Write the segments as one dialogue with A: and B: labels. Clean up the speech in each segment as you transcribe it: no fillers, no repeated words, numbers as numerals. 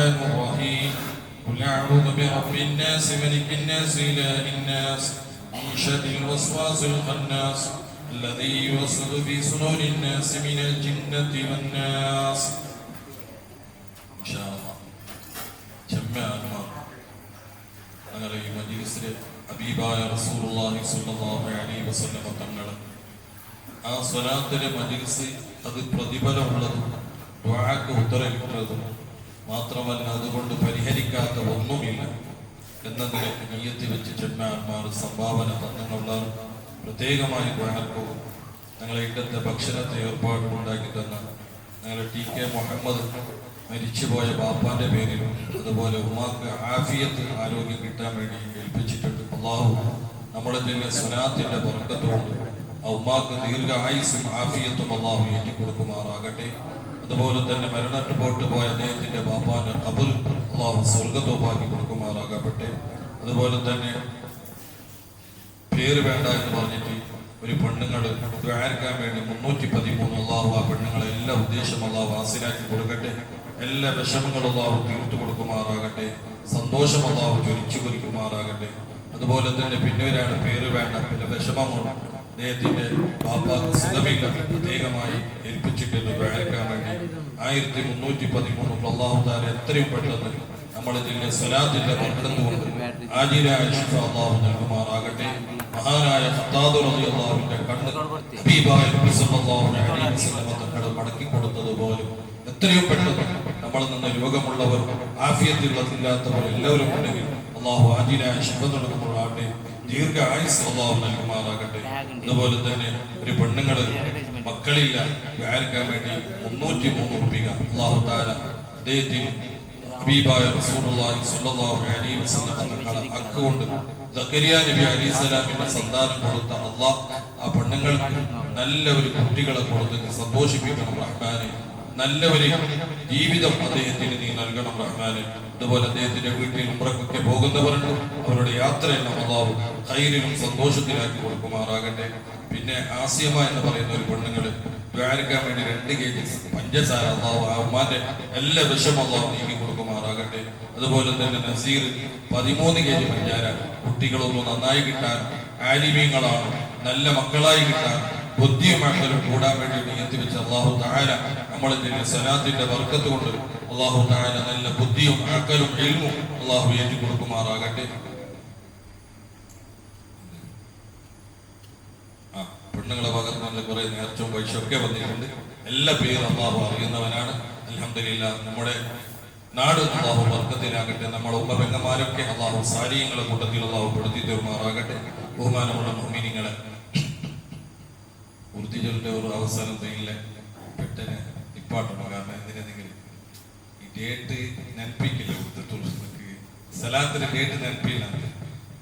A: الرحمن الرحيم قل أعوذ برب الناس ملك الناس إله الناس من شر الوسواس الخناس الذي يوسوس في صدور الناس من الجنة والناس. إن شاء الله. ഞങ്ങളെ ഈ മജ്‌ലിസിലെ ഹബീബായ റസൂലുള്ളാഹി സ്വല്ലല്ലാഹു അലൈഹി വസല്ലം തങ്ങൾ ആ സ്വലാത്തിലെ മജ്‌ലിസ് അത് പ്രതിഫലമുള്ളതും ദുആക്ക് ഉത്തരമുള്ളതും മാത്രമല്ല അതുകൊണ്ട് പരിഹരിക്കാത്ത ഒന്നുമില്ല എന്ന നിലയ്ക്ക് നിയ്യത്ത് വെച്ച് ചെന്മാന്മാർ സംഭാവന തന്നുള്ള പ്രത്യേകമായി ദുആക്കും ഞങ്ങളെ ഇന്നത്തെ ഭക്ഷണത്തെ ഏർപ്പാടുണ്ടാക്കി തന്ന ഞങ്ങളുടെ ടി.കെ. മുഹമ്മദ് മരിച്ചുപോയ ബാപ്പാന്റെ പേരിലും അതുപോലെ ഉമ്മാക്ക് ആഫിയത്ത് ആരോഗ്യം കിട്ടാൻ വേണ്ടി ഏൽപ്പിച്ചിട്ടുണ്ട്. അല്ലാഹു നമ്മുടെ തന്നെ സ്വലാത്തിന്റെ ബർക്കത്തുകൊണ്ട് ആ ഉമ്മാക്ക് ദീർഘ ആയുസ്സും ആഫിയത്തും അല്ലാഹു ഏറ്റിക്കൊടുക്കുമാറാകട്ടെ. അതുപോലെ തന്നെ മരണപ്പെട്ടു പോയ അദ്ദേഹത്തിന്റെ ബാപ്പാന്റെ ഖബർ അല്ലാഹു സ്വർഗ്ഗത്തോപ്പാക്കി കൊടുക്കുമാറാകട്ടെ. അതുപോലെ തന്നെ പേര് വേണ്ട എന്ന് പറഞ്ഞിട്ട് ഒരു പെണ്ണുങ്ങൾ ദ്വാരക്കാൻ വേണ്ടി 313 അല്ലാഹു ആ പെണ്ണുങ്ങളെ എല്ലാ ഉദ്ദേശം അല്ലാഹു വാസിലാക്കി കൊടുക്കട്ടെ. എല്ലാ വിഷമങ്ങളും അല്ലാഹു തീർത്തു കൊടുക്കുമാറാകട്ടെ. സന്തോഷം അല്ലാഹു ചൊരിച്ചു കൊടുക്കുമാറാകട്ടെ. അതുപോലെ തന്നെ പിന്നീടാണ് പേര് വേണ്ട പിന്നെ വിഷമമാണ് അദ്ദേഹത്തിന്റെ ബാപ്പാക്ക് സുഖമില്ല പ്രത്യേകമായി ഏൽപ്പിച്ചിട്ടുണ്ട് ദ്വാരക്കാൻ വേണ്ടി 1313 അല്ലാഹു തആല എത്രയും പെട്ടെന്ന് നമ്മുടെ ജില്ല സ്വലാത്തിന്റെ ബർക്കത്ത് കൊണ്ട് ആജിലായ ശിഫ അല്ലാഹു നൽകുമാറാകട്ടെ. മഹാനായ ഖത്താദ് റളിയല്ലാഹുവിന്റെ കണ്ണ് ഹബീബായ നബി സല്ലല്ലാഹു അലൈഹി വസല്ലം തങ്ങൾ മടക്കി കൊടുത്തതുപോലെ എത്രയും പെട്ടെന്ന് നമ്മളിൽ നിന്ന് രോഗമുള്ളവർ ആഫിയത്തുള്ളതില്ലാത്തവർ എല്ലാവരും ഉണ്ടെങ്കിൽ അല്ലാഹു ആജിലായ ശിഫ നൽകുമാറാകട്ടെ. ദീർഘ ആയുസ് അല്ലാഹു നൽകുമാറാകട്ടെ. അതുപോലെ തന്നെ ഒരു പെണ്ണുങ്ങള് മക്കളില്ല ദ്വാരക്കാൻ വേണ്ടി 303 രൂപ അല്ലാഹു തആല അദ്ദേഹത്തിന് ഹബീബായ റസൂലുള്ളാഹി സ്വല്ലല്ലാഹു അലൈഹി വസല്ലം തങ്ങളുടെ അക്കൗണ്ട് സക്കരിയ നബി അലൈഹിസ്സലാമിന്റെ സന്താനം കൊടുത്ത അല്ലാഹ് ആ പെണ്ണുങ്ങൾക്ക് നല്ല ഒരു കുട്ടികളെ കൊടുത്ത് സന്തോഷിപ്പിക്കണം റഹ്മാനെ. നല്ല ഒരു ജീവിതം അദ്ദേഹത്തിന് നീ നൽകണം റഹ്മാനെ. അതുപോലെ അദ്ദേഹത്തിന്റെ വീട്ടിൽ ഉംറയ്ക്കൊക്കെ പോകുന്നവരുണ്ട് അവരുടെ യാത്രയെല്ലാം അല്ലാഹു ഖൈറിലും സന്തോഷത്തിലാക്കി കൊടുക്കുമാറാകട്ടെ. പിന്നെ ആസിയമ എന്ന് പറയുന്ന ഒരു പെണ്ണുങ്ങള് ദ്വാരക്കാൻ വേണ്ടി 2 kg പഞ്ചസാര അല്ലാഹു ആ ഉമ്മാന്റെ എല്ലാ വിഷമം അല്ലാഹു നീക്കി കൊടുക്കുമാറാകട്ടെ. അതുപോലെ തന്നെ നസീർ 13 kg പഞ്ചാര കുട്ടികളൊന്നും നന്നായി കിട്ടാൻ ആലിമീങ്ങളാണ് നല്ല മക്കളായി കിട്ടാൻ ബുദ്ധിയും അക്കലും കൂടാൻ വേണ്ടി നിയത്തി വെച്ച് അല്ലാഹു തആല നമ്മളെ സ്വലാത്തിന്റെ ബർക്കത്ത് കൊണ്ട് അല്ലാഹു തആല നല്ല ബുദ്ധിയും അക്കലും ഇൽമും അല്ലാഹു ഏറ്റി കൊടുക്കുമാറാകട്ടെ. പെണ്ണുങ്ങളെ ഭാഗത്ത് നല്ല കുറെ നേർച്ചവും പൈസയൊക്കെ വന്നിട്ടുണ്ട്. എല്ലാ പേരും അല്ലാഹു അറിയുന്നവനാണ്. അൽഹംദുലില്ലാഹ് നമ്മുടെ നാട് അല്ലാഹു ബർക്കത്തിലാകട്ടെ. നമ്മുടെ ഉമ്മ-പെങ്ങന്മാരൊക്കെ അല്ലാഹു സാലിഹീങ്ങളുടെ കൂട്ടത്തിൽ അല്ലാഹു പെടുത്തി തീർമാറാകട്ടെ. ബഹുമാനമുള്ള മുഅ്മിനീങ്ങളെ ഉറുദികളുടെ ഒരു അവസാനം തയ്യില്ല പെട്ടെന്ന് ഇപ്പാട്ടണം. കാരണം എന്തിനെങ്കിലും ഈ ഡേറ്റ് നെനപ്പിക്കില്ല. സലാത്തിന്റെ ഡേറ്റ് നെനപ്പില്ല.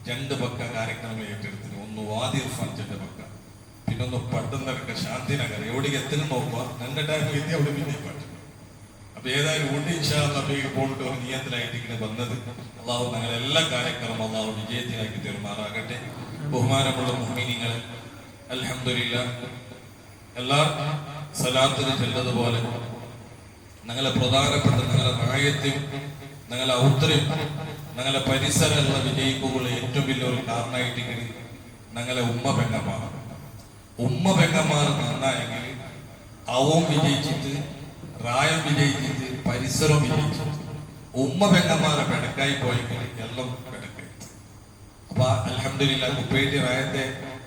A: 2 പക്ക കാര്യക്രമം ഏറ്റെടുത്തിന്. ഒന്ന് വാദി ഇർഫാൻ 2 പക്ക, പിന്നൊന്ന് പട്ടുന്നൊക്കെ ശാന്തിനഗർ എവിടേക്ക് എത്തുന്നു നോക്കുക. ഞങ്ങളുടെ ടൈം എത്തി അവിടെ പിന്നെ പാട്ട്. അപ്പൊ ഏതായാലും ഊട്ടി ഇൻഷാ അല്ലാഹ് പോയിട്ട് ഒരു നിയത്തിലായിട്ട് ഇങ്ങനെ വന്നത് അല്ലാഹു ഞങ്ങളെ എല്ലാ കാര്യക്രമം അല്ലാഹു വിജയത്തിലാക്കി തീർമാറാകട്ടെ. ബഹുമാനമുള്ള മുഅ്മിനീങ്ങളെ അൽഹംദുലില്ലാഹ് എല്ലാ സലാത്തിന് ചെല്ലതുപോലെ ഞങ്ങളെ പ്രധാനപ്പെട്ട ഞങ്ങളെ റായത്തും ഞങ്ങളെ ഔത്തരയും ഞങ്ങളെ പരിസരമുള്ള വിജയിക്കുള്ള ഏറ്റവും വലിയൊരു കാരണമായിട്ട് ഞങ്ങളെ ഉമ്മ പെങ്ങന്മാർ നന്നായെങ്കിൽ അവവും വിജയിച്ചിട്ട് റായം വിജയിച്ചിട്ട് പരിസരവും വിജയിച്ചിട്ട് ഉമ്മ പെങ്ങന്മാരെ പെടക്കായി പോയെങ്കിൽ എല്ലാം പെടക്കായി. അപ്പൊ അൽഹംദുലില്ലാഹ് കുപ്പേറ്റി റായത്തെ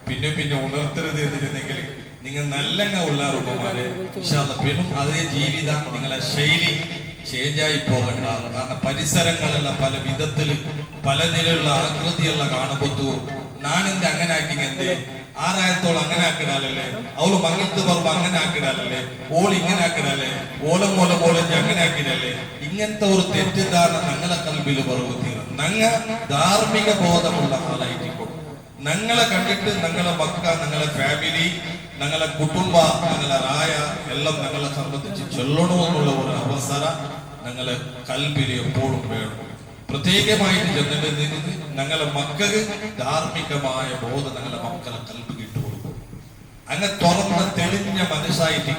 A: പിന്നെ ഉണർത്തരുത് എന്നിരുന്നെങ്കിൽ നിങ്ങൾ നല്ല ഉള്ളാറുമാരെ പെണ്ണും അതേ ജീവിതം നിങ്ങളെ ശൈലി ചേഞ്ചായി പോകണ്ട. കാരണം പരിസരങ്ങളെല്ലാം പല വിധത്തിൽ പല നിലയുള്ള ആകൃതിയുള്ള കാണുമ്പോ നാനെന്ത് അങ്ങനെ ആക്കി എന്തേ ആറായത്തോളം അങ്ങനെ ആക്കിടാലല്ലേ, അവള് മങ്ങത്ത് പറമ്പ് അങ്ങനെ ആക്കിടാലല്ലേ, ഓൾ ഇങ്ങനെ ആക്കിടാലേ, ഓലം അങ്ങനെ ആക്കിടല്ലേ. ഇങ്ങനത്തെ ഒരു തെറ്റിദ്ധാരണ ഞങ്ങളെ കൽബിൽ പറവൂത്തിയാണ്. ഞങ്ങ ധാർമ്മിക ബോധമുള്ള ആളായിരിക്കും. ഞങ്ങളെ കണ്ടിട്ട് ഞങ്ങളെ മക്ക, ഞങ്ങളെ ഫാമിലി, ഞങ്ങളെ കുടുംബ, ഞങ്ങളെ റായ എല്ലാം ഞങ്ങളെ സംബന്ധിച്ച് ചൊല്ലണമെന്നുള്ള ഒരു അവസരം ഞങ്ങളെ കൽബിൽ എപ്പോഴും വേണം. പ്രത്യേകമായിട്ട് ചെന്നിട്ട് ഞങ്ങളെ മക്കൾക്ക് ധാർമ്മികമായ ബോധം ഞങ്ങളെ മക്കളെ കൽബ് കിട്ടുകൊടുക്കും. അങ്ങനെ തുറന്ന തെളിഞ്ഞ മനസ്സായിട്ട്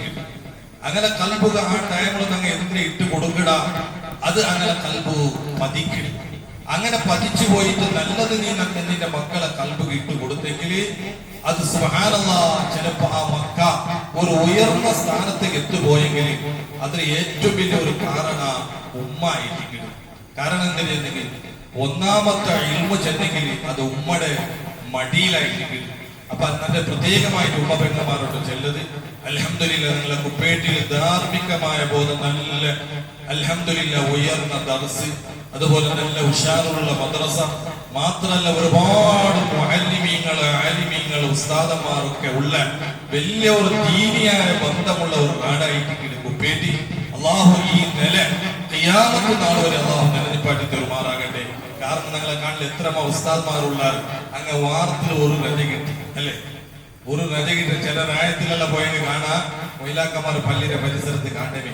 A: അങ്ങനെ കൽബുക ആ ടൈമിൽ ഞങ്ങൾ എന്തിനെ ഇട്ട് കൊടുക്കട അത് അങ്ങനെ കൽബ് പതിക്കണം. അങ്ങനെ പതിച്ചു പോയിട്ട് നല്ലത് നീ നിന്റെ മക്കളെ കൽബ് ഇട്ട് കൊടുത്തെങ്കിൽ അത് സുബ്ഹാനല്ലാഹ് ചിലപ്പോ ആ മക്ക ഒരു ഉയർന്ന സ്ഥാനത്തേക്ക് എത്തുപോയെങ്കിൽ അതിന് ഏറ്റവും വലിയ ഒരു കാരണം ഉമ്മ ആയിരിക്കും. കാരണം എന്തിനെങ്കിൽ ഒന്നാമത്തെ ഇൽമു ചെന്നെങ്കിൽ അത് ഉമ്മയുടെ മടിയിലായിരിക്കും. അപ്പൊ നല്ല പ്രത്യേകമായിട്ട് ഉമ്മ പെണ്ണന്മാരോട് ചെല്ലത് അൽഹംദുലില്ലാ നിങ്ങളെ കുപ്പേട്ടിൽ ധാർമ്മികമായ ബോധം നല്ല അൽഹംദുലില്ലാ ഉയർന്ന ദർസ്, അതുപോലെ നല്ല ഉഷാറുള്ള മദ്രസ, മാത്രമല്ല ഒരുപാട് മുഅല്ലിമീങ്ങൾ ആലിമീങ്ങൾ ഉസ്താദന്മാരൊക്കെ ഉള്ള വലിയ ഒരു ദീനിയായ ബന്ധമുള്ള ഒരു നാടായിട്ട് കുപ്പേട്ടി. അള്ളാഹു ഈ നില ഖിയാമത്ത് നാൾ വരെ അള്ളാഹു നിലനിപ്പാട്ടി തെരുമാറാകട്ടെ. കാരണം നിങ്ങളെ കാണിൽ എത്ര ഉസ്താദ്മാരുള്ള അങ്ങ് വാർത്തിൽ ഒരു രജ കിട്ടി അല്ലെ, ഒരു രജ കിട്ടി. ചില രായത്തിലെല്ലാം പോയെങ്കിൽ കാണാ മൊയിലാക്കന്മാർ പള്ളിയുടെ പരിസരത്ത് കാണണമേ.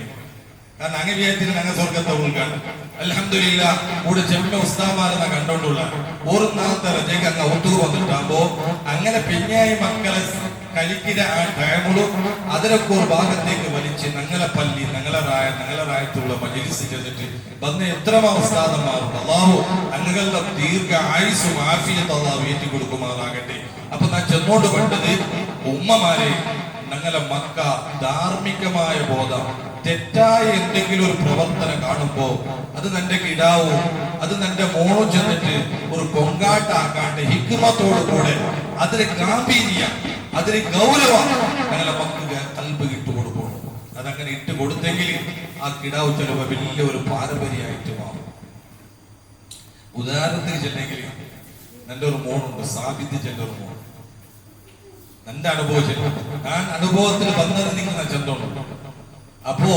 A: കാരണം അങ്ങ് വിചാരിച്ചിട്ട് അങ്ങ് സ്വർഗത്തെ ഉൾക്കാണ്. അൽഹംദുലില്ലാ കൂടെ ചെമ്മ ഉസ്താദ്മാരെന്ന കണ്ടോണ്ടുള്ള ഒരു നാളത്തെ രജയ്ക്ക് അങ്ങ് ഒത്തുക വന്നിട്ടാകുമ്പോ അങ്ങനെ പെഞ്ഞായി മക്കളെ കളിക്കുന്ന ആ ടൈമുകളും അതിനൊക്കെ ഒരു ഭാഗത്തേക്ക് വലിച്ച് ഞങ്ങളെ പള്ളി ഞങ്ങളെ റായത്തുള്ള മജ്‌ലിസ് ചെയ്തിട്ട് വന്ന എത്ര ഉസ്താദന്മാരുണ്ട്. അല്ലാഹു അങ്ങകളുടെ ദീർഘ ആയുസ്സും ആഫിയത്തും അല്ലാഹു ഏറ്റി കൊടുക്കുമാറാകട്ടെ. അപ്പൊ ഞാൻ ചെന്നോണ്ട് കണ്ടത് ഉമ്മമാരെ ഞങ്ങളെ മക്ക ധാർമ്മികമായ ബോധം തെറ്റായ എന്തെങ്കിലും ഒരു പ്രവർത്തനം കാണുമ്പോ അത് നിന്റെ കിടാവോ അത് നിന്റെ മോണോ ചെന്നിട്ട് ഒരു കൊങ്കാട്ടാക്കാണ്ട് ഹിക്മത്തോടു കൂടെ അതിന് ഗാംഭീര്യം അതിന് ഗൗരവം ഞങ്ങളെ മക്കൾക്ക് കൽബ് ഇട്ട് കൊടുക്കണം. അതങ്ങനെ ഇട്ട് കൊടുത്തെങ്കിൽ ആ കിടാവ് ചിലപ്പോ വലിയ ഒരു പാരമ്പര്യമായിട്ട് മാറും. ഉദാഹരണത്തിന് ചെന്നെങ്കിൽ എന്റെ ഒരു മോനുണ്ട്, സാബിദ്ധിച്ച ഒരു മോൻ. എന്റെ അനുഭവം ഞാൻ അനുഭവത്തിൽ വന്നത് നിങ്ങൾ ചെന്നോണ്ട്. അപ്പോ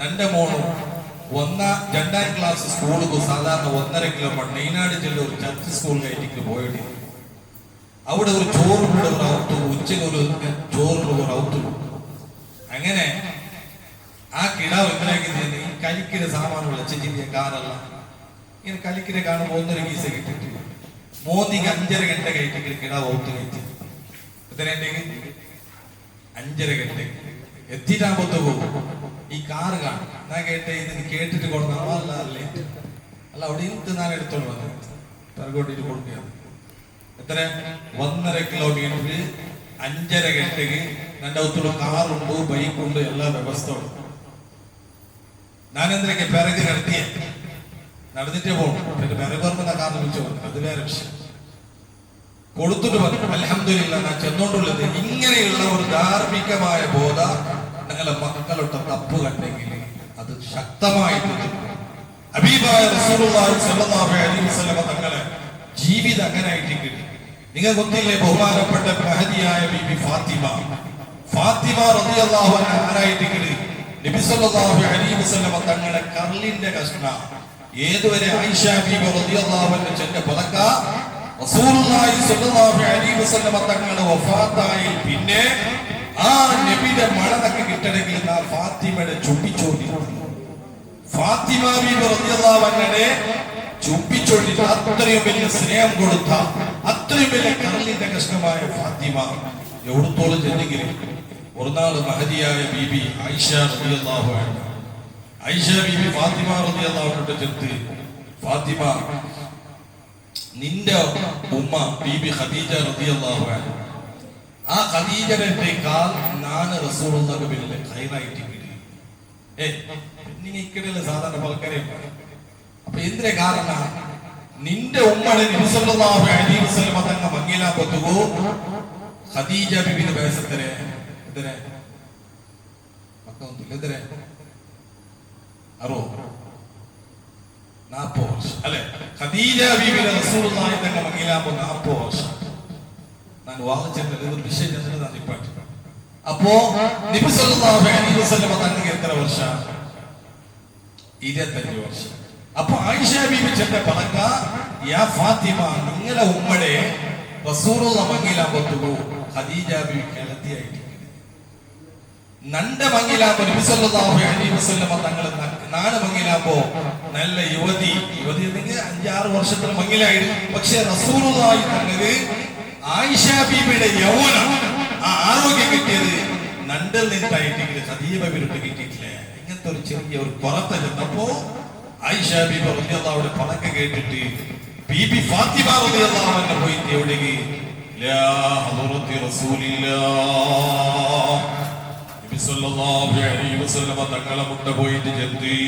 A: എന്റെ മോനും രണ്ടാം ക്ലാസ് സ്കൂൾക്ക് സാധാരണ 1.5 കിലോമീറ്റർ നെയ്നാട് ജില്ല ഒരു ചർച്ച് സ്കൂൾ കഴിഞ്ഞിട്ട് പോയിട്ട് അവിടെ ഒരു ചോറിനുള്ള ഒരു ഔത്തും ഉച്ചയ്ക്ക് ഒരു ചോറിനുള്ള ഒരു ഔത്തും. അങ്ങനെ ആ കിടാവ് എങ്ങനെയാക്കി ഈ കളിക്കിന്റെ സാമാനുള്ള ചെറിയ കാറല്ല ഇങ്ങനെ കളിക്കിനെ കാണുമ്പോൾ 1.5 ഗീസ കിട്ടിട്ട് മോദിക്ക് 5.5 ഗಂಟೆ കഴിച്ചിട്ട് കിടാവ് ഔത്ത് കഴിച്ചു. എത്ര 5.5 ഗಂಟೆ എത്തിയിട്ടാകുമ്പോ പോകും. ഈ കാറ് കാണും. ഞാൻ ഇതിന് കേട്ടിട്ട് കൊടുക്കണോ അല്ല അവിടെ ഇരുന്ന് ഞാൻ എടുത്തോണ്ട് വന്നത് പിറകോട്ടിട്ട് കൊടുക്കുകയാണ്. എത്ര 1.5 കിലോമീറ്റർ 5.5 ഗಂಟೆಗೆ ನನ್ನ ഒത്തുള്ള കാറുണ്ട് ബൈക്കുണ്ട് എല്ലാ വ്യവസ്ഥ ഉണ്ട്. ഞാൻ എന്തിനൊക്കെ പിറകെ നടന്നിട്ടേ പോകണം. പിന്നെ പിറകെ വരുമ്പോ കാറിന് വിളിച്ചു പോകുന്നത് അത് വേറെ വിഷയം. കൊടുത്തിട്ട് പറഞ്ഞു അൽഹംദുലില്ലാ ഞാൻ ചെന്നോണ്ടുള്ളത് ഇങ്ങനെയുള്ള ഒരു ധാർമ്മികമായ ബോധ ഞങ്ങളെ മക്കളുടെ തപ്പ് കണ്ടെങ്കിൽ അത് ശക്തമായിട്ട് ഹബീബായ റസൂലുള്ളാഹി സ്വല്ലല്ലാഹു അലൈഹി വസല്ലം തങ്ങളെ ജീവിതം അങ്ങനെ ആയിട്ട് കിട്ടി. നിങ്ങൾ ಗೊತ್ತಿല്ലേ ബഹുമാനപ്പെട്ട മഹദിയായ ബീബി ഫാത്തിമ റളിയല്ലാഹു അൻഹ ആരായിട്ട് കിട്ടി? നബി സല്ലല്ലാഹു അലൈഹി വസല്ലം തങ്ങളെ കർലിന്റെ കഷ്ണ ഏതുവരെ ആയിഷ ബീബി റളിയല്ലാഹു അൻഹ ചെന്ന പലക റസൂലുള്ളാഹി സ്വല്ലല്ലാഹു അലൈഹി വസല്ലം തങ്ങളെ വഫാത്തായി പിന്നെ ആ നബിയുടെ മണനൊക്കെ കിട്ടണമെങ്കിൽ ഫാത്തിമയുടെ ചുംബിച്ചോണ്ടി ഫാത്തിമ ബീബി റളിയല്ലാഹു അൻഹയെ ചുംബിച്ചോണ്ടി അത്രയും വലിയ സ്നേഹം കൊടുത്ത അത്രയും വലിയ കരളിന്റെ കഷ്ണമായ ഫാത്തിമ എവിടത്തോളം ചെന്നെങ്കിൽ ഒരു നാൾ മഹദിയായ ബീബി ആയിഷ റളിയല്ലാഹു അൻഹ ബീബി ഫാത്തിമ റളിയല്ലാഹു അൻഹയുടെ ചെന്ന് ഫാത്തിമ നിന്റെ ഉമ്മ ബീബി ഖദീജ റളിയല്ലാഹു അൻഹ ആ ഖദീജയേക്കാൾ ഞാൻ റസൂലുള്ളാഹിയുടെ പേരിൽ ഖൈറായിട്ട് കിട്ടി. നിങ്ങൾ ഇക്കടല്ല സാധാരണ പലക്കാരെ. അപ്പൊ എന്തിനെ കാരണം നിന്റെ ഉമ്മയുടെ നബി സല്ലല്ലാഹു അലൈഹി വസല്ലം തങ്ങൾ മങ്ങീല പൊത്തുകോ ഖദീജ ബീബിയുടെ വയസ്സെത്രേ എത്രേ മക്കളൊന്നുമില്ല എത്രേ 40 വർഷം അല്ലെ. ഖദീജ ബീബിയുടെ റസൂലുള്ളാഹി തങ്ങൾ മങ്ങീല 40 വർഷം. ഞാൻ വാദിച്ചിട്ടുള്ള ഒരു വിഷയം ചെന്നിട്ട് ഇപ്പാട്ട്. അപ്പോ നബി സല്ലല്ലാഹു അലൈഹി വസല്ലം തങ്ങൾക്ക് എത്ര വർഷം? 25 വർഷം. അപ്പൊ ആയിഷ ബീബി ചെന്ന പലക യാ ഫാത്തിമ നിങ്ങളെ ഉമ്മടെ റസൂലുള്ളാഹി മങ്ങീലാമ്പത്തുകോ ഖദീജ ബീബി കേളത്തിയായിട്ട് നന്റെ മങ്ങീലാമ്പോ നബി സല്ലല്ലാഹു അലൈഹി വസല്ലം തങ്ങൾ നാല് മങ്ങീലാമ്പോ നല്ല യുവതി എന്നെങ്കിൽ 5-6 വർഷത്തിൽ മങ്ങീലായിരുന്നു. പക്ഷെ റസൂലുള്ളാഹി തങ്ങൾക്ക് ആയിഷ ബീബിയുടെ യൗവനം ആ ആരോഗ്യം കിട്ടിയത് നണ്ടിൽ നിന്നിട്ടായിട്ട് ഖദീജ ബീബിയുടെ കിട്ടിയിട്ടില്ല. ഇങ്ങനത്തെ ഒരു ചെറിയ ഒരു പുറത്ത് ചെന്നപ്പോ ആയിഷ ബീബി റളിയല്ലാഹു അൻഹ പലക കേട്ടിട്ട് ബീബി ഫാത്തിമ റളിയല്ലാഹു അൻഹ പോയി എവിടേക്ക് ലാ ഹദറത്തി റസൂലില്ലാഹ് നബി സല്ലല്ലാഹു അലൈഹി വസല്ലം തങ്ങളെ മുട്ട പോയിട്ട് ചെന്തി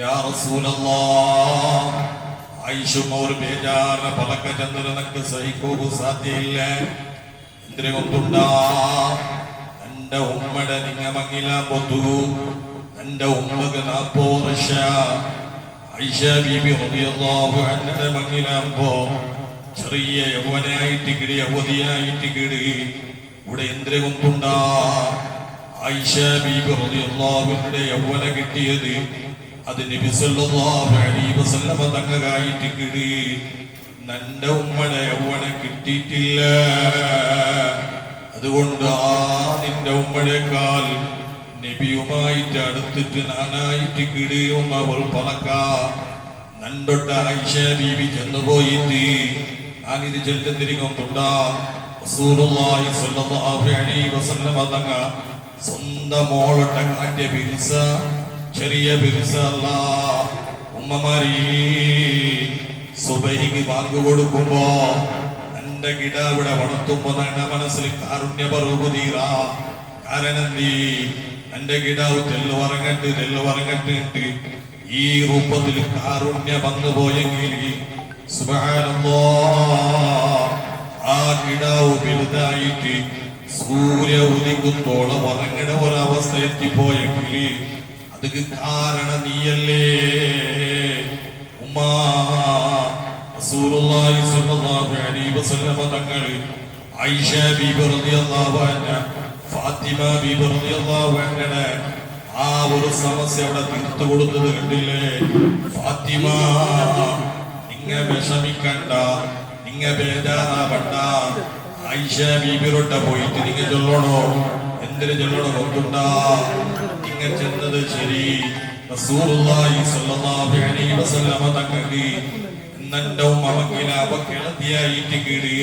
A: യാ റസൂലല്ലാഹ് ആയിഷ മോർ ബേജാറ പലക ചന്ദ്രനക്ക് സഹിക്കൂ സാധ്യയില്ല എന്തിനെ കൊണ്ടുണ്ടാ എന്റെ ഉമ്മയുടെ നിങ്ങ മങ്ങില പൊതു എന്റെ ഉമ്മക്ക് 40 വർഷ ആയിഷ ബീബി റളിയല്ലാഹു അൻഹയുടെ മങ്ങിലാകുമ്പോ ചെറിയ യൗവനായിട്ട് കിടി യൗവതിയായിട്ട് കിടി ഇവിടെ എന്തിനെ കൊണ്ടുണ്ടാ ആയിഷ ബീബി റളിയല്ലാഹു അൻഹയുടെ യൗവന കിട്ടിയത് അത് നബി സല്ലല്ലാഹു അലൈഹി വസല്ലം തങ്ങായിട്ട് കിടി നന്റെ ഉമ്മയുടെ യൗവന കിട്ടിയിട്ടില്ല അതുകൊണ്ട് നിന്റെ ഉമ്മഴേക്കാൾ നബിയുമായിട്ട് അടുത്തിട്ട് നാനായിട്ട് കിടിയും അവൾ പലക്ക നണ്ടൊട്ട ആയിഷ ബീബി ചെന്നുപോയിട്ട് ഞാനിത് ചെല്ലുന്നിരിക്കുന്നുണ്ടാ റസൂലുള്ളാഹി സ്വല്ലല്ലാഹു അലൈഹി വസല്ലം തങ്ങ സ്വന്തം മോളൊട്ട കാറ്റിയ ബിർസ ചെറിയ ബിർസ അല്ല ഉമ്മമാരി സുബഹിക്ക് വാങ്ങു കൊടുക്കുമ്പോ എന്റെ കിട ഇവിടെ വളർത്തുമ്പോ എന്റെ മനസ്സിൽ കാരുണ്യ പറവുതീറ കാരണം എന്റെ കിടാവ് തെല്ലു പറഞ്ഞിട്ട് ഈ രൂപത്തിൽ കാരുണ്യ വന്നു പോയെങ്കിൽ സുബ്ഹാനല്ലാഹ് ആ കിടാവ് വലുതായിട്ട് സൂര്യ ഉദിക്കുത്തോളം ഉറങ്ങണ ഒരവസ്ഥ എത്തിപ്പോയെങ്കിൽ അതിന് കാരണം നീയല്ലേ ഉമ്മാ റസൂലുള്ളാഹി സ്വല്ലല്ലാഹു അലൈഹി വസല്ലം തങ്ങൾ ആയിഷ ബീബി റളിയല്ലാഹു അൻഹ ഫാത്തിമ ബീബി റളിയല്ലാഹു അൻഹ ആ ഒരു സമസ്യ അവിടെ തീർത്തു കൊടുത്തത് കണ്ടില്ലേ ഫാത്തിമ നിങ്ങ വിഷമിക്കണ്ട നിങ്ങ ബേജാറാവണ്ട ആയിഷ ബീബിയോട്ട പോയിട്ട് നിങ്ങ ചൊല്ലണോ എന്തിനു ചൊല്ലണോ കൊണ്ടുണ്ടാ നിങ്ങ ചെന്നത് ശരി റസൂലുള്ളാഹി സ്വല്ലല്ലാഹു അലൈഹി വസല്ലം തങ്ങൾക്ക് നന്റെ ഉമ്മ മങ്ങിലാപ കിളത്തിയായിട്ട് കിടി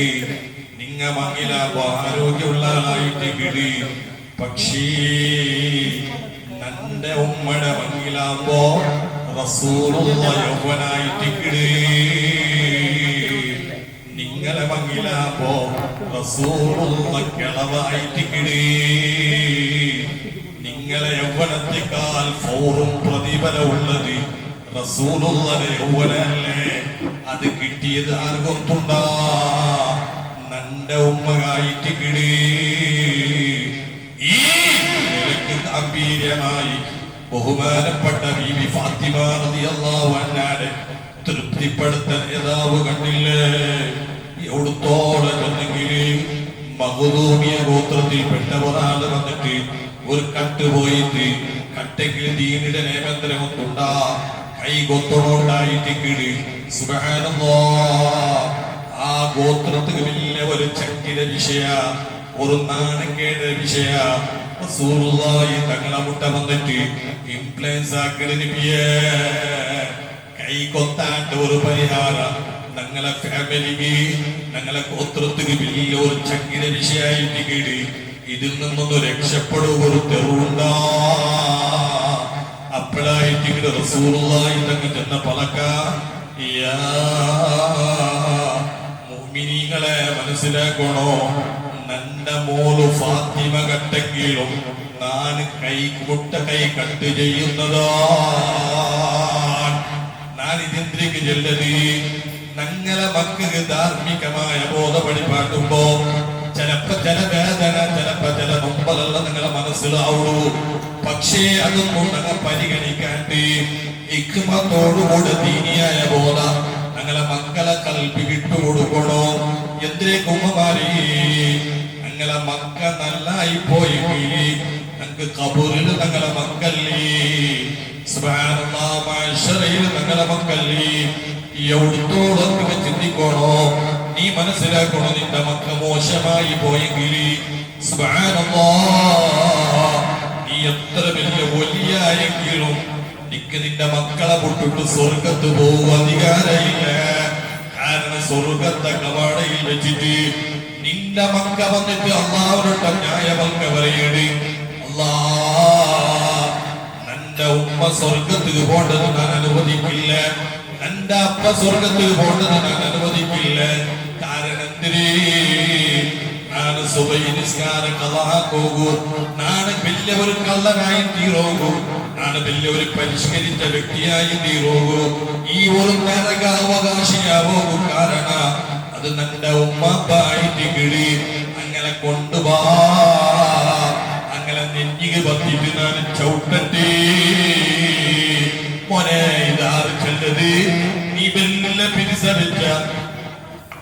A: നിങ്ങ മങ്ങിലാപ ആരോഗ്യമുള്ള ആളായിട്ട് കിടി പക്ഷേ നന്റെ ഉമ്മയുടെ മങ്ങിലാപോ റസൂലുള്ള യൗവനായിട്ട് കിടി നിങ്ങളെ മങ്ങിലാപോ റസൂലുള്ള കിളവായിട്ട് കിടി നിങ്ങളെ യൗവനത്തെക്കാൾ ഫൗറും പ്രതിഫലമുള്ളത് റസൂലുള്ളാഹിന്റെ യൗവനല്ലേ അത് കിട്ടിയത് ആർക്കൊണ്ടാ നന്റെ ഉമ്മകായിട്ട് കിടി ഈ നിലക്ക് ഗംഭീരമായി ബഹുമാനപ്പെട്ട ബീബി ഫാത്തിമ റളിയല്ലാഹു അൻഹയെ തൃപ്തിപ്പെടുത്താൻ നേതാവ് കണ്ടില്ലേ എവിടത്തോളം ചെന്നെങ്കിൽ മഖ്ദൂമിയ ഗോത്രത്തിൽപ്പെട്ട ഒരാള് വന്നിട്ട് ഒരു കട്ട് പോയിട്ട് കട്ടെങ്കിൽ ദീനിയുടെ നേമന്ത്രം കൊണ്ടുണ്ടാ കൈ ഗോത്രമുണ്ടായിട്ട് കിടി സുബ്ഹാനല്ലാഹ് ആ ഗോത്രത്തിന് വലിയ ഒരു ചക്കിര വിഷയ ഒരു നാണക്കേട് വിഷയ റസൂലുള്ളാഹി തങ്ങളെ മുട്ട വന്നിട്ട് ഇംപ്ലൻസ് ആക്കണ നബിയേ കൈ കൊത്താണ്ട് ഒരു പരിഹാര ഞങ്ങളെ ഫാമിലിക്ക് ഞങ്ങളെ ഗോത്രത്തിന് വലിയ ഒരു ചക്കിര വിഷയായിട്ട് കിടി ഇതിൽ നിന്നൊന്ന് രക്ഷപ്പെടുക ഒരു തെറുണ്ടാ അപ്പോഴായിട്ട് റസൂലുള്ളാഹി തങ്ങൾ ചെന്ന പലക്ക മുഅ്മിനീങ്ങളെ മനസ്സിലാക്കണോ നന്റെ മോള് ഫാത്തിമ കട്ടെങ്കിലും ഞാൻ മുട്ട കൈ കട്ട് ചെയ്യുന്നതാ ഞാൻ ഇതെന്തിലേക്ക് ചെല്ലത് ഞങ്ങളെ മക്കൾക്ക് ധാർമ്മികമായ ബോധപടി പാട്ടുമ്പോ ചിലപ്പോ ചില വേദന ചിലപ്പോ ചില നൊമ്പലല്ല നിങ്ങളെ മനസ്സിലാവുള്ളൂ പക്ഷേ അതൊന്നും ഞങ്ങൾ പരിഗണിക്കാണ്ട് ഇക്മത്തോടുകൂടെ ദീനിയായ ബോധ ഞങ്ങളെ മക്കളെ കൽപ്പി വിട്ടുകൊടുക്കണോ എന്തിനെ കുമ്മമാരി ഞങ്ങളെ മക്ക നല്ലായി പോയെങ്കിൽ ഞങ്ങൾക്ക് കബൂറിൽ ഞങ്ങളെ മക്കല്ലേ സുബ്ഹാനല്ലാഹ് മഅ്ശറയിൽ ഞങ്ങളെ മക്കല്ലേ എവിടത്തോളം നിങ്ങൾ ചിന്തിക്കണോ നീ മനസ്സിലാക്കണോ നിന്റെ മക്ക മോശമായി പോയെങ്കിൽ സുബ്ഹാനല്ലാഹ് നീ എത്ര വലിയ വലിയായെങ്കിലും നിക്ക് നിന്റെ മക്കളെ പൊട്ടിട്ട് സ്വർഗത്ത് പോകും അധികാരമില്ല കാരണം സ്വർഗത്തെ കവാടയിൽ വെച്ചിട്ട് നിന്റെ മക്ക വന്നിട്ട് അള്ളാഹുവിനോട് ന്യായമൊക്കെ പറയണേ അല്ലാ എന്റെ ഉമ്മ സ്വർഗത്തിൽ പോകേണ്ടത് ഞാൻ അനുവദിക്കില്ല, എന്റെ അപ്പ സ്വർഗത്തിൽ പോകേണ്ടത് ഞാൻ അനുവദിക്കില്ല. കാരണം എന്തിനേ ನಾನು ಸುಬೈ ನಿಸ್ಕಾರ ಕಲಾಕೋಗು, ನಾನು വലിയ ഒരു കള്ളനായി തീരോകൂ, ನಾನು വലിയ ഒരു പരിഷ്കരിച്ച വ്യക്തിയായി തീരോകൂ, ഈ ഒരു നരക അവകാശിയാവോകൂ. കാരണ അത് നിന്റെ ഉമ്മാപ്പായിട്ട് കിളി അങ്ങനെ കൊണ്ടുപോവാ, അങ്ങനെ നെഞ്ഞിക്ക് പത്തിട്ട് ഞാൻ ചവിട്ടേ. മോനെ ഇതാറ് ചെല്ലത്, നീ വലിയ പിരിസടിച്ച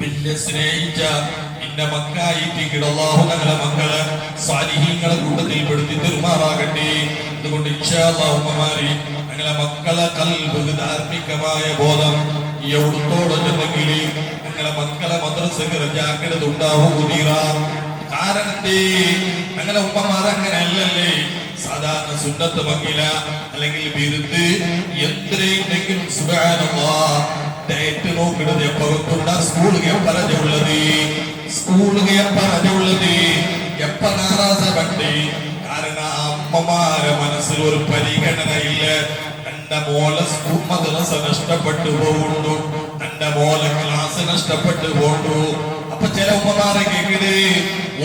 A: വലിയ സ്നേഹിച്ച നിന്റെ മക്കായിട്ട് കിടല്ലാഹു ഞങ്ങളെ മക്കളെ സാലിഹീങ്ങളെ കൂട്ടത്തിൽ പെടുത്തി തെരുമാറാകട്ടെ. അതുകൊണ്ട് ഇൻഷാ അല്ലാഹ് ഉമ്മമാരെ ഞങ്ങളെ മക്കളെ ഖൽബ് ധാർമ്മികമായ ബോധം എവിടത്തോടെങ്കിൽ ഞങ്ങളെ മക്കളെ മദ്രസക്ക് റജാക്കരുത് ഉണ്ടാവുക. കാരണത്തെ ഞങ്ങളെ ഉമ്മമാർ അങ്ങനെ അല്ലല്ലേ, സാധാരണ സുന്നത്ത് മങ്ങില അല്ലെങ്കിൽ ബിരുദ് എന്തിനെങ്കിലും സുബ്ഹാനല്ലാഹ് ഡയറ്റ് നോക്കുന്നത് എപ്പോഴും സ്കൂളുകൾ പറഞ്ഞുള്ളത്, സ്കൂളുകൾ പറഞ്ഞുള്ളത് എപ്പ നാറാസ കണ്ടേ. കാരണം അമ്മമാരെ മനസ്സിൽ ഒരു പരിഗണനയില്ല. എന്റെ മോളെ സ്കൂൾ മദ്രസ നഷ്ടപ്പെട്ടു പോകുന്നു, എന്റെ മോളെ ക്ലാസ് നഷ്ടപ്പെട്ടു പോകുന്നു. അപ്പൊ ചില ഉമ്മമാരെ കേൾക്കണേ,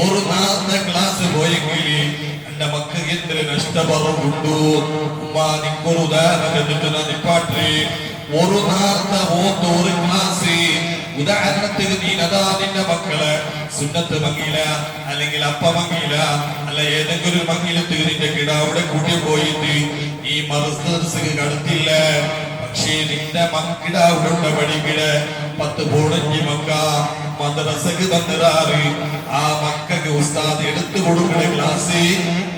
A: ഒരു നാളത്തെ ക്ലാസ് പോയെങ്കിൽ എന്റെ മക്കൾക്ക് എന്തൊരു നഷ്ടപറവുണ്ടു. ഉമ്മ നിക്കൊരു ഉദാഹരണം നിപ്പാട്ടേ, ഒരു നാളത്തെ ഒരു ക്ലാസ് ഉദാഹരണത്തിന് നീ അതാ നിന്റെ മക്കള് സുന്നത്ത് മങ്ങില അല്ലെങ്കിൽ അപ്പ മങ്ങില അല്ല ഏതെങ്കിലും മങ്ങിലത്ത് നിന്റെ കിടാവിടെ കൂട്ടി പോയിട്ട് ഈ മദ്രസക്ക് കടത്തില്ല. പക്ഷേ നിന്റെ മക്കിടാവിടെ പഠിക്കല് 10-15 മക്ക മദ്രസക്ക് തന്നിറാറ്. ആ മക്കൾക്ക് ഉസ്താദ് എടുത്തു കൊടുക്കണ ക്ലാസ്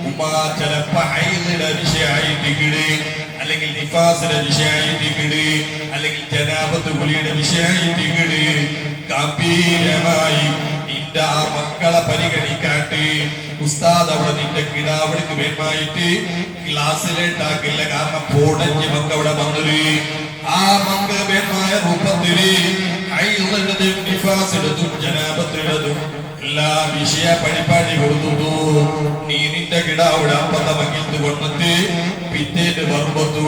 A: ഉമ്മ ചിലപ്പോ ഹൈദിന്റെ വിഷയമായിട്ട് കിട്, അല്ലെങ്കിൽ നിഫാസിന്റെ വിഷയമായിട്ട് കിട്, അല്ലെങ്കിൽ ജനാബത്ത് കുലിയുടെ വിഷയമായിട്ട് കിട്. ഗംഭീരമായി നിന്റെ ആ മക്കളെ പരിഗണിക്കാട്ട് ഉസ്താദ് അവിടെ നിന്റെ കിടാവിടക്ക് വേണമായിട്ട് ക്ലാസ്സിലുണ്ടാക്കില്ല. കാരണം 15 മക്ക അവിടെ വന്നത് ആ മക്ക വേണമായ രൂപത്തില് ഹൈദിന്റെതും നിഫാസിന്റെതും ജനാബത്തിൻ്റെതും എല്ലാ വിഷയ പരിപാടി കൊടുത്തു. നീ നിന്റെ കിടാവിടെ അപ്പത്തെ മങ്ങിട്ട് കൊണ്ടിട്ട് പിറ്റേന്ന് വർമ്മത്തു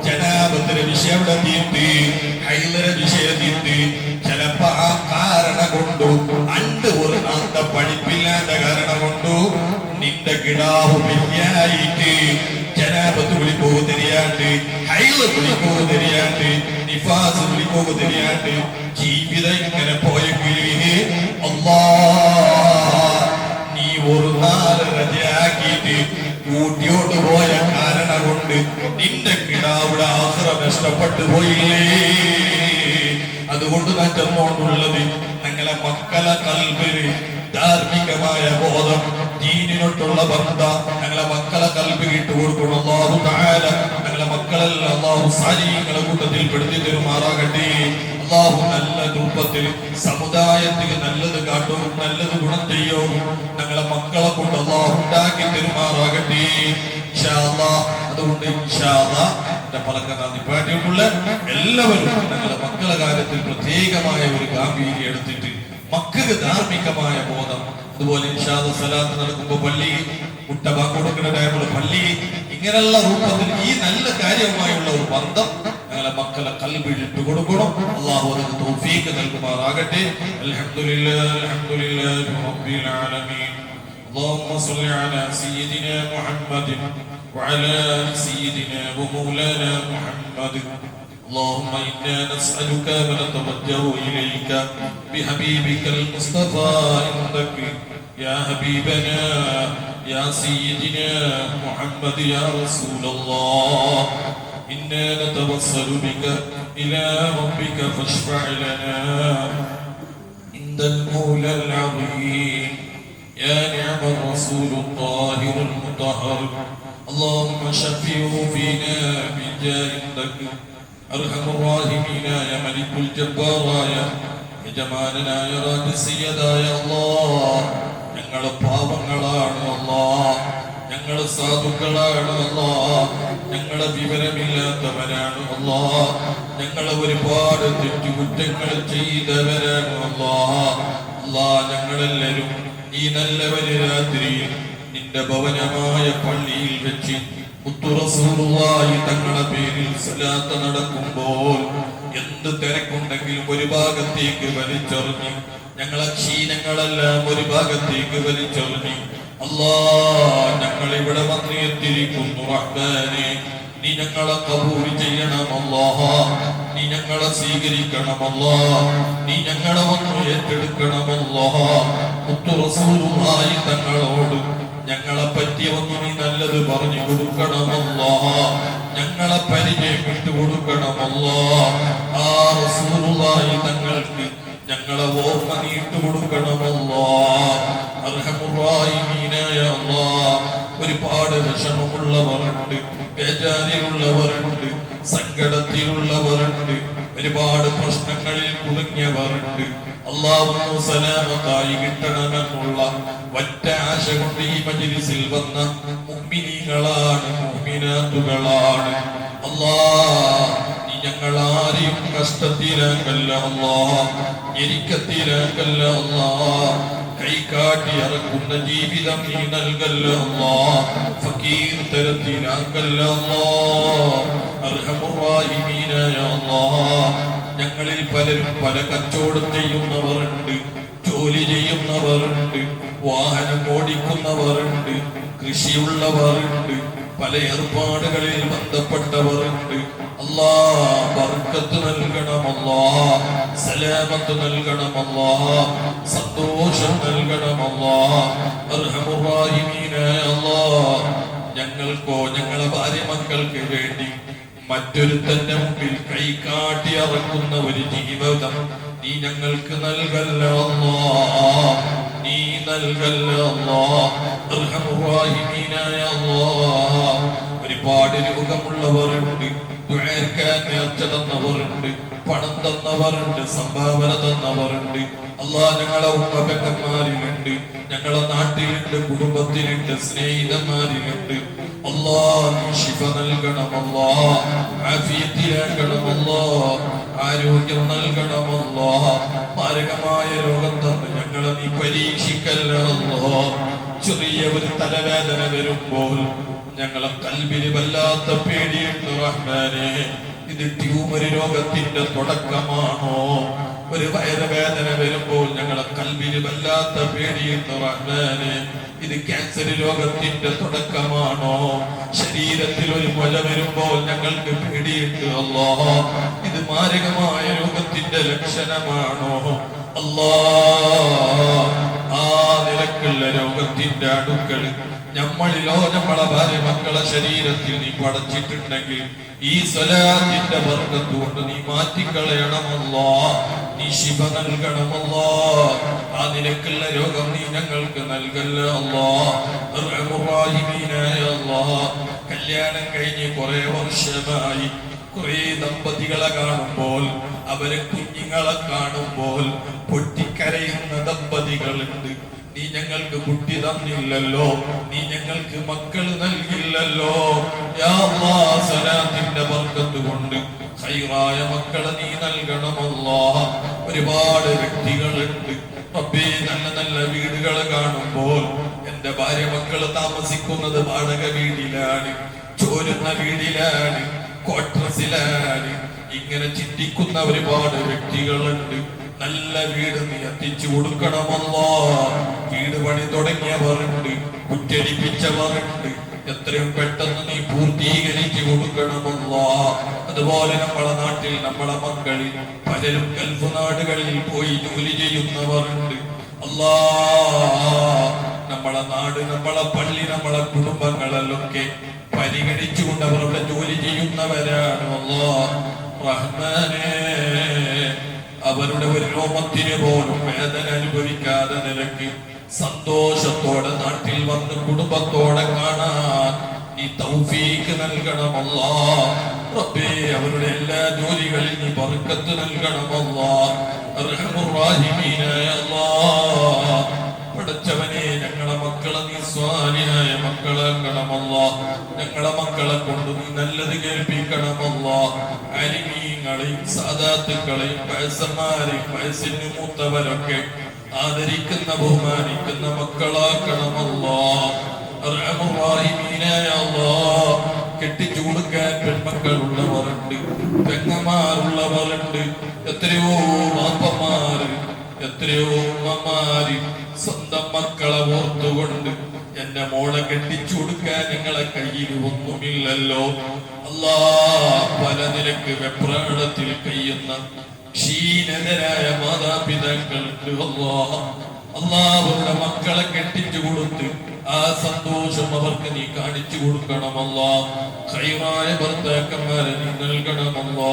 A: ജനാബത്തിന്റെ വിഷയം അവിടെ തീർത്തി, ഹൈലര വിഷയം തീർത്തി. ചിലപ്പോ ആ കാരണം കൊണ്ടു അണ്ട് ഒരു നാളത്തെ പഠിപ്പില്ലാത്ത കാരണം കൊണ്ടു നിന്റെ കിടാവ് വലിയായിട്ട് ജനാബത്ത് വിളിപ്പോകു തരിയാണ്ട്, ഹൈല് വിളിപ്പോകു തരിയാണ്ട്, നിഫാസ് വിളിപ്പോകു തരിയാണ്ട് ജീവിതം ഇങ്ങനെ പോയെങ്കിലേ അല്ലാ നീ ഒരു നാല് റജയാക്കിയിട്ട് കൂട്ടിയോട്ട് പോയ കാരണം കൊണ്ട് നിന്റെ കിടാവിടെ ആശ്രമം നഷ്ടപ്പെട്ടു പോയില്ലേ. അതുകൊണ്ട് ഞാൻ ചെന്നോണ്ടുള്ളത് ഞങ്ങളെ മക്കളെ കൽബിന് ധാർമ്മികമായ ബോധം, ദീനിനോട്ടുള്ള ബന്ധം ഞങ്ങളെ മക്കളെ കൽബ് ഇട്ട് കൊടുക്കണം. അല്ലാഹു തആല ഞങ്ങളെ മക്കളെല്ലാം അല്ലാഹു സാലിഹീങ്ങളെ കൂട്ടത്തിൽ പെടുത്തി തരുമാറാകട്ടെ. അല്ലാഹു നല്ല രൂപത്തിൽ സമുദായത്തിന് നല്ലത് കാട്ടും, നല്ലത് ഗുണം ചെയ്യും ഞങ്ങളെ മക്കളെ കൊണ്ട് അല്ലാഹു ഉണ്ടാക്കി തരുമാറാകട്ടെ ഇൻഷാ അല്ലാഹ്. അതുകൊണ്ട് ഇൻഷാ അല്ലാഹ് എന്റെ പലക്കഥ എല്ലാവരും ഞങ്ങളുടെ മക്കളെ കാര്യത്തിൽ പ്രത്യേകമായ ഒരു ഗാംഭീര്യം എടുത്തിട്ട് മക്കൾക്ക് ധാർമ്മികമായ ബോധം, അതുപോലെ ഇൻഷാ അല്ലാഹ് സലാത്ത് നടക്കുമ്പോ പള്ളി മുട്ടബ കൊടുക്കുന്ന ടൈമിൽ പള്ളി ഇങ്ങനെയുള്ള രൂപത്തിൽ ഈ നല്ല കാര്യവുമായുള്ള ഒരു ബന്ധം ഞങ്ങളെ മക്കളെ കൽബിൽ ഇട്ട് കൊടുക്കണം. അല്ലാഹു അതിന് തൗഫീഖ് നൽകുമാറാകട്ടെ. അൽഹംദുലില്ലാഹി അൽഹംദുലില്ലാഹി റബ്ബിൽ ആലമീൻ. اللهم صل على سيدنا محمد وعلى آل سيدنا ومولانا محمد. اللهم إنا نسألك ونتوجه إليك بحبيبك المصطفى إنك يا حبيبنا يا سيدنا محمد يا رسول الله. إنا نتوسل بك إلى ربك فاشفع لنا عند المولى العظيم يا نعم الرسول الطاهر المطهر. اللهم شفعه فينا بجاهك أرحم الراحمين يا ملك الجبار يا يجمالنا يا رب السيدة يا الله. ഞങ്ങൾ പാവങ്ങളാണ് അല്ലാഹ്, ഞങ്ങൾ സാധുക്കളാണ് അല്ലാഹ്, ഞങ്ങൾ വിവരമില്ലാത്തവരാണ് അല്ലാഹ്, ഞങ്ങൾ ഒരുപാട് തെറ്റുകുറ്റങ്ങൾ ചെയ്തവരാണ് അല്ലാഹ്. അല്ലാഹ് ഞങ്ങളെല്ലാവരും ഈ നല്ല ഒരു രാത്രിയിൽ നിന്റെ ഭവനമായ പള്ളിയിൽ വെച്ച് റസൂലുള്ളാഹി തങ്ങളുടെ പേരിൽ സ്വലാത്ത് നടക്കുമ്പോൾ എന്ത് തിരക്കുണ്ടെങ്കിലും ഒരു ഭാഗത്തേക്ക് വലിച്ചെറിഞ്ഞ് ഞങ്ങളെ ക്ഷീണങ്ങളെല്ലാം ഒരു ഭാഗത്തേക്ക് വലിച്ചെറിഞ്ഞ് അല്ലാഹ് ഞങ്ങൾ ഇവിടെ വന്ന് എത്തിയിരിക്കുന്നു റഹ്മാനേ, നീ ഞങ്ങളെ കബൂൽ ചെയ്യണം അല്ലാഹ്, നീ ഞങ്ങളെ സ്വീകരിക്കണം അല്ലാഹ്, നീ ഞങ്ങളെ വന്ന് ഏറ്റെടുക്കണം അല്ലാഹ്. റസൂലുള്ളാഹി തങ്ങളോട് ഞങ്ങളെ പറ്റി ഒന്ന് നീ നല്ലത് പറഞ്ഞു കൊടുക്കണമല്ലോ, ഞങ്ങളെ പരിചയം വിട്ടു കൊടുക്കണമല്ലോ. ആ റസൂലുള്ളാഹി തങ്ങൾക്ക് ഞങ്ങളെ ഓർമ്മ നീട്ടു കൊടുക്കണമല്ലോ. അർഹമുറാഹിമീനായ അല്ലാഹ്, ഒരുപാട് വിഷമമുള്ളവരുണ്ട്, ബേജാരിലുള്ളവരുണ്ട്, സങ്കടത്തിലുള്ളവരുണ്ട്, ഒരുപാട് പ്രശ്നങ്ങളിൽ കുടുങ്ങിയവരുണ്ട്. അല്ലാഹു സലാമത്തായി കിട്ടണമെന്നുള്ള ഒറ്റ ആശ കൊണ്ട് ഈ മജ്‌ലിസിൽ വന്ന മുഅ്മിനീങ്ങളാണ്, മുഅ്മിനാത്തുകളാണ്. അല്ലാഹ്, നീ ഞങ്ങളാരെയും കഷ്ടത്തിലാക്കല്ല അല്ലാഹ്, ഞെരുക്കത്തിലാക്കല്ല അല്ലാഹ്. കൈകാട്ടി ഇറക്കുന്ന ജീവിതം നീ നൽകല്ല അല്ലാഹ്, ഫക്കീർ തരത്തിലാക്കല്ല അല്ലാഹ്. അർഹമുറാഹിമീനായ അല്ലാഹ്, ഞങ്ങളിൽ പലരും പല കച്ചവടം ചെയ്യുന്നവരുണ്ട്, ജോലി ചെയ്യുന്നവരുണ്ട്, വാഹനം ഓടിക്കുന്നവരുണ്ട്, കൃഷിയുള്ളവരുണ്ട്, പല ഏർപ്പാടുകളിൽ ബന്ധപ്പെട്ടവരുണ്ട്. അല്ലാഹ്, ബർക്കത്ത് നൽകണമല്ലാ, സലാമത്ത് നൽകണമല്ലാ, സന്തോഷം നൽകണമല്ലാ. അർഹമുറാഹിമീനായ അല്ലാഹ്, ഞങ്ങൾക്കോ ഞങ്ങളെ ഭാര്യ മക്കൾക്ക് വേണ്ടി മറ്റൊരുത്തന്റെ മുമ്പിൽ കൈകാട്ടി ഇറക്കുന്ന ഒരു ജീവിതം നീ ഞങ്ങൾക്ക് നൽകല്ല അല്ലാഹ്, നീ നൽകല്ല അല്ലാഹ്. അർഹമുറാഹിമീനായ അല്ലാഹ്, ഒരുപാട് രോഗമുള്ളവരുണ്ട്, ദുആക്കാൻ നേർച്ച തന്നവരുണ്ട്, പണം തന്നവരുണ്ട്, സംഭാവന തന്നവരുണ്ട്. അല്ലാഹ്, ഞങ്ങളെ ഉമ്മബക്കന്മാരിലുണ്ട്, ഞങ്ങളെ നാട്ടിലുണ്ട്, കുടുംബത്തിലുണ്ട്, സ്നേഹിതന്മാരിലുണ്ട്. അല്ലാഹ്, നീ ശിഫ നൽകണം അല്ലാഹ്, ആഫിയത്തിലാക്കണം അല്ലാഹ്, ആരോഗ്യം നൽകണം അല്ലാഹ്. മാരകമായ രോഗം തന്ന് ഞങ്ങളെ നീ പരീക്ഷിക്കല്ല അല്ലാഹ്. ചെറിയ ഒരു തലവേദന വരുമ്പോൾ ഞങ്ങളെ കൽബിന് വല്ലാത്ത പേടിയുണ്ട് റഹ്മാനേ. ഇത് ട്യൂമർ രോഗത്തിന്റെ തുടക്കമാണോ? ഒരു വയറുവേദന വരുമ്പോൾ ഞങ്ങളെ കൽബിന് വല്ലാത്ത പേടിയുണ്ട് റഹ്മാനേ. ഇത് ക്യാൻസർ രോഗത്തിന്റെ തുടക്കമാണോ? ശരീരത്തിൽ ഒരു മുഴ വരുമ്പോൾ ഞങ്ങൾക്ക് പേടിയുണ്ട് അല്ലാഹ്. ഇത് മാരകമായ രോഗത്തിന്റെ ലക്ഷണമാണോ അല്ലാഹ്? ആ നിലക്കുള്ള രോഗത്തിന്റെ അടുക്കൾ നമ്മളിലോ നമ്മളെ ഭാര്യ മക്കളെ ശരീരത്തിൽ നീ പടച്ചിട്ടുണ്ടെങ്കിൽ ഈ സ്വലാത്തിന്റെ ബർക്കത്ത് കൊണ്ട് നീ മാറ്റിക്കളയണമല്ലോ, നീ ശിഫ നൽകണമല്ലോ. ആ നിലക്കുള്ള രോഗം നീ ഞങ്ങൾക്ക് നൽകല്ല അല്ലാഹ്. റഹ്മാനിയായ അല്ലാഹ്, കല്യാണം കഴിഞ്ഞ് കുറെ വർഷമായി കുറെ ദമ്പതികളെ കാണുമ്പോൾ, അവരെ കുഞ്ഞുങ്ങളെ കാണുമ്പോൾ പൊട്ടിക്കരയുന്ന ദമ്പതികളുണ്ട്. നീ ഞങ്ങൾക്ക് കുട്ടി തന്നില്ലല്ലോ, നീ ഞങ്ങൾക്ക് മക്കൾ നൽകില്ലല്ലോ. യാ അല്ലാഹ്, സലാത്തിന്റെ ബർക്കത്ത് കൊണ്ട് ഖൈറായ മക്കളെ നീ നൽകണമല്ലോ. ഒരുപാട് വ്യക്തികളുണ്ട് റബ്ബേ, നല്ല നല്ല വീടുകൾ കാണുമ്പോൾ എന്റെ ഭാര്യ മക്കള് താമസിക്കുന്നത് വാടക വീടിലാണ്, ചോരുന്ന വീടിലാണ്, ക്വാർട്ടേഴ്സിലാണ്. ഇങ്ങനെ ചിന്തിക്കുന്ന ഒരുപാട് വ്യക്തികളുണ്ട്. നല്ല വീട് നീ എത്തിച്ചു കൊടുക്കണമല്ലോ. വീട് പണി തുടങ്ങിയവരുണ്ട്, കുറ്റടിപ്പിച്ചവരുണ്ട്, എത്രയും പെട്ടെന്ന് നീ പൂർത്തീകരിച്ചു കൊടുക്കണമല്ലോ. അതുപോലെ നമ്മളെ നാട്ടിൽ നമ്മളെ മക്കളിൽ പലരും ഗൾഫ് നാടുകളിൽ പോയി ജോലി ചെയ്യുന്നവരുണ്ട്. അല്ലാഹ്, നമ്മളെ നാട്, നമ്മളെ പള്ളി, നമ്മളെ കുടുംബങ്ങളിലൊക്കെ പരിഗണിച്ചുകൊണ്ട് അവർ അവിടെ ജോലി ചെയ്യുന്നവരാണ്. അല്ലാഹ് റഹ്മാനേ, അവരുടെ ഒരു രോമത്തിന് പോലും വേദന അനുഭവിക്കാതെ നിനക്ക് സന്തോഷത്തോടെ നാട്ടിൽ വന്ന് കുടുംബത്തോടെ കാണാൻ നീ തൗഫീക്ക് നൽകണമല്ലോ റബ്ബേ. അവരുടെ എല്ലാ ജോലികളിൽ നീ ബർക്കത്ത് നൽകണമല്ലോ. അർഹമുറാഹിമീനായ അല്ലാഹ്, പടച്ചവനെ, ഞങ്ങളെ മക്കളെ നീ സ്വാലിഹായ മക്കളാക്കണമല്ലോ. ഞങ്ങളെ മക്കളെ കൊണ്ട് നീ നല്ലത് കേൾപ്പിക്കണമല്ലോ. അലിമീങ്ങളെയും സാദാത്തുക്കളെയും വയസ്സന്മാരെയും വയസ്സിന് മൂത്തവരൊക്കെ ആദരിക്കുന്ന ബഹുമാനിക്കുന്ന മക്കളാക്കണമല്ലോ. അർഹമുർറാഹിമീനായ അല്ലാഹ്, കെട്ടിച്ചു കൊടുക്കാൻ പെൺമക്കളുള്ളവരുണ്ട്, പെങ്ങന്മാരുള്ളവരുണ്ട്, എത്രയോ മാപ്പന്മാര്, എത്രയോ ഉമ്മമാര് സ്വന്തം മക്കളെ ഓർത്തുകൊണ്ട് എന്റെ മോളെ കെട്ടിച്ചു കൊടുക്കാൻ ഞങ്ങളെ കയ്യിൽ ഒന്നുമില്ലല്ലോ അല്ലാ. പല നിലക്ക് വെപ്രാളത്തിൽ കഴിയുന്ന ക്ഷീണിതരായ മാതാപിതാക്കൾക്ക് അല്ലാഹുവിന്റെ മക്കളെ കെട്ടിച്ചു കൊടുത്ത് ആ സന്തോഷം അവർക്ക് നീ കാണിച്ചു കൊടുക്കണമല്ലോ. ഖൈറായ ഭർത്താക്കന്മാരെ നീ നൽകണമല്ലോ.